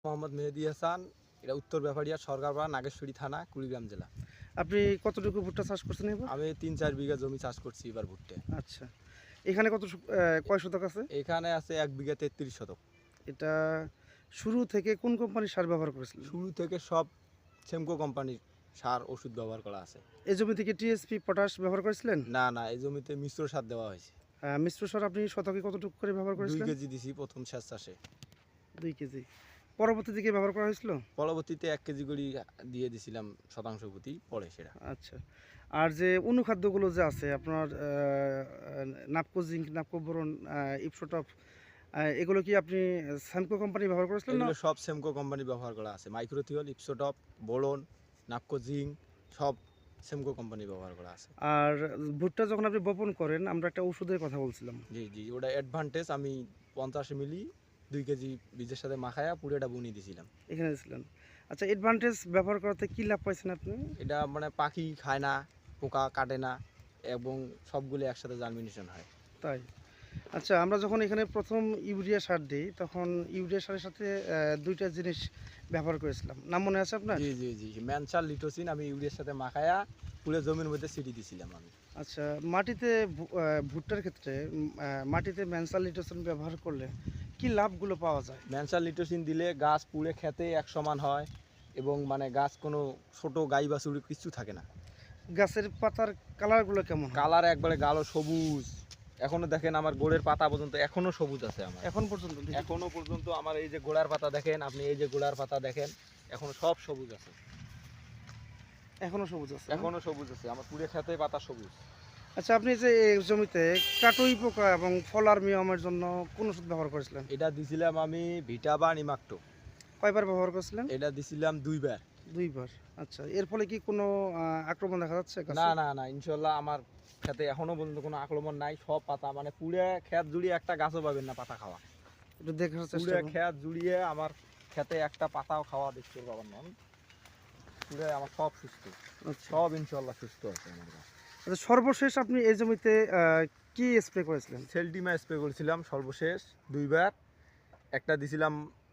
মোহাম্মদ মেহেদি হাসান, এটা উত্তর ব্যাপারিয়া সরকারপাড়া, নাগেশ্বরী থানা, কুড়িগ্রাম জেলা। আপনি কতটুকু ভুট্টা চাষ করছেন এবার? আমি ৩-৪ বিঘা জমি চাষ করছি এবার ভুট্টে। আচ্ছা, এখানে কয় শতক আছে? এখানে আছে ১ বিঘা ৩৩ শতক। এটা শুরু থেকে কোন কোম্পানির সার ব্যবহার করেছিলেন? শুরু থেকে সব সেমকো কোম্পানির সার ওষুধ ব্যবহার করা আছে। এই জমি থেকে টিএসপি পটাশ ব্যবহার করেছিলেন? না, এই জমিতে মিশ্র সার দেওয়া হয়েছে। মিশ্র সার আপনি শতকে কতটুকু করে ব্যবহার ২ করেছিলেন? কেজি দিছি প্রথম সেচ চাষে। 2 কেজি। পরবর্তী দিকে ব্যবহার করা হয়েছিল? পরবর্তীতে ১ কেজি করে দিয়ে দিছিলাম শতাংশ প্রতি, পরে সেটা। আচ্ছা, আর যে অনুখাদ্যগুলো যে আছে আপনার নাপকো জিঙ্ক, নাপকো বোরন, ইপসোটপ, এগুলো কি আপনি স্যামকো কোম্পানি ব্যবহার করেছিলেন না? এগুলো সব সেমকো কোম্পানি ব্যবহার করা আছে। মাইক্রোথিওল, ইপসোটপ, বোরন, নাপকো জিঙ্ক সব সেমকো কোম্পানি ব্যবহার করা আছে। আর ভুট্টা যখন আপনি বপন করেন, আমরা একটা ওষুধের কথা বলছিলাম। জি, ওটা অ্যাডভান্টেজ। আমি ৫০ মিলি ২ কেজি বীজের সাথে মাখায়া পুরোটা বুনিয়ে দিছিলাম। এখানে ছিলেন। আচ্ছা, অ্যাডভান্টেজ ব্যবহার করাতে কি লাভ পাইছেন আপনি? এটা মানে পাখি খায় না, পোকা কাটে না এবং সবগুলো একসাথে জার্মিনেশন হয়। তাই? আচ্ছা, আমরা যখন এখানে প্রথম ইউরিয়া সার দিই, তখন ইউরিয়া সারের সাথে ২টা জিনিস ব্যবহার করেছিলাম। নাম মনে আছে আপনার? জি। ম্যানসাল লিটোসিন আমি ইউরিয়ার সাথে মাখায়া পুরো জমির মধ্যে ছিটিয়ে দিছিলাম আমি। আচ্ছা, মাটিতে ভুট্টার ক্ষেত্রে মাটিতে ম্যানসাল লিটোসিন ব্যবহার করলে কি লাভগুলো পাওয়া যায়? ম্যানসাল লিটোসিন দিলে গাছ পুড়ে খেতে এক সমান হয় এবং মানে গাছ কোনো ছোট গাই বাছুর কিছু থাকে না। গাছের পাতার কালারগুলো কেমন হয়? কালার একবারে গাঢ় সবুজ। এখনো দেখেন আমার গোড়ের পাতা পর্যন্ত এখনো সবুজ আছে আমার। এখন পর্যন্ত? এখনো পর্যন্ত আমার এই যে গোড়ার পাতা দেখেন, আপনি এই যে গোড়ার পাতা দেখেন, এখনো সব সবুজ আছে। এখনো সবুজ আছে? এখনো সবুজ আছে, আমার পুরে খেতে পাতা সবুজ। আচ্ছা, আপনি যে এই জমিতে কাটুই পোকা এবং ফলার মিয়মের জন্য কোন ওষুধ ব্যবহার করেছিলেন? এটা দিছিলাম আমি ভিটা বা নিমাক্টো। কয়বার ব্যবহার করেছিলেন? এটা দিছিলাম ২ বার। ২ বার। আচ্ছা, এর ফলে কি কোনো আক্রমণ দেখা যাচ্ছে গাছে? না, ইনশাল্লাহ আমার খেতে এখনো পর্যন্ত কোনো আক্রমণ নাই। সব পাতা মানে পুরে খেত জুড়িয়ে একটা গাছও পাবেন না পাতা খাওয়া। একটু দেখার চেষ্টা পুরে করুন। খেত জুড়িয়ে আমার খেতে একটা পাতাও খাওয়া দেখতে পাবেন না। পুরে আমার সব সুস্থ। আচ্ছা। সব ইনশাল্লাহ সুস্থ আছে আমার গাছ। আচ্ছা, সর্বশেষ আপনি এই জমিতে কি স্প্রে করেছিলেন? সেলটিমা স্প্রে করেছিলাম সর্বশেষ ২ বার। একটা দিছিলাম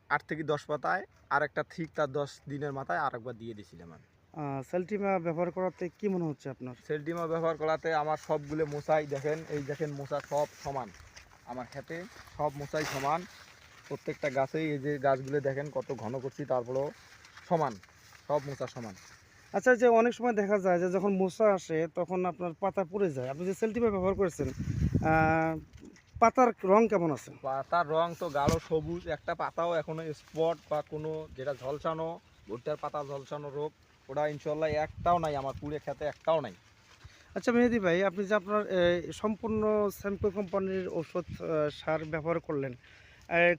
৮ থেকে ১০ পাতায়, আর একটা ঠিক তার ১০ দিনের মাথায় আরেকবার দিয়ে দিছিলাম আমি। সেলটিমা ব্যবহার করাতে কি মনে হচ্ছে আপনার? সেলটিমা ব্যবহার করাতে আমার সবগুলো মোচাই দেখেন, এই দেখেন মোচা সব সমান। আমার খেতে সব মোচাই সমান। প্রত্যেকটা গাছেই এই যে গাছগুলো দেখেন কত ঘন করছি, তারপরেও সমান, সব মোচা সমান। আচ্ছা, যে অনেক সময় দেখা যায় যে যখন মশা আসে তখন আপনার পাতা পুড়ে যায়। আপনি যে সেলটিমা ব্যবহার করেছেন, আহ, পাতার রং কেমন আছে? পাতার রং তো গাঢ় সবুজ, একটা পাতাও এখনো স্পট বা কোনো যেটা ঝলসানো, ভুট্টার পাতা ঝলসানো রোগ, ওটা ইনশাল্লাহ একটাও নাই আমার পুরে খেতে, একটাও নাই। আচ্ছা মেহেদি ভাই, আপনি যে আপনার সম্পূর্ণ স্যামকো কোম্পানির ওষুধ সার ব্যবহার করলেন,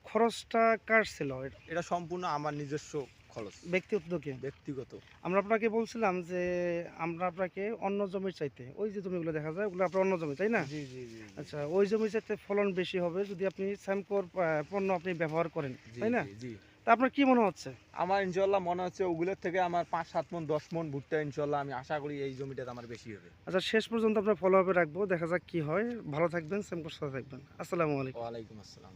খরচটা কার ছিল? এটা সম্পূর্ণ আমার নিজস্ব খরচ, ব্যক্তি উদ্যোগে? ব্যক্তিগত। আমরা আপনাকে বলছিলাম যে আমরা আপনাকে অন্য জমির চাইতে, ওই যে জমিগুলো দেখা যায় ওগুলো আপনার অন্য জমি, তাই না? জি। আচ্ছা, ওই জমির চাইতে ফলন বেশি হবে যদি আপনি স্যামকোর পণ্য আপনি ব্যবহার করেন, তাই না? জি। তা আপনার কি মনে হচ্ছে? আমার ইনশাল্লাহ মনে হচ্ছে ওগুলোর থেকে আমার ৫-৭ মণ ১০ মণ ভুট্টা ইনশাল্লাহ আমি আশা করি এই জমিটাতে আমার বেশি হবে। আচ্ছা, শেষ পর্যন্ত আপনার ফলো আপে রাখবো, দেখা যাক কি হয়। ভালো থাকবেন, স্যামকোর সাথে থাকবেন। আসসালামু আলাইকুম। ওয়ালাইকুম আসসালাম।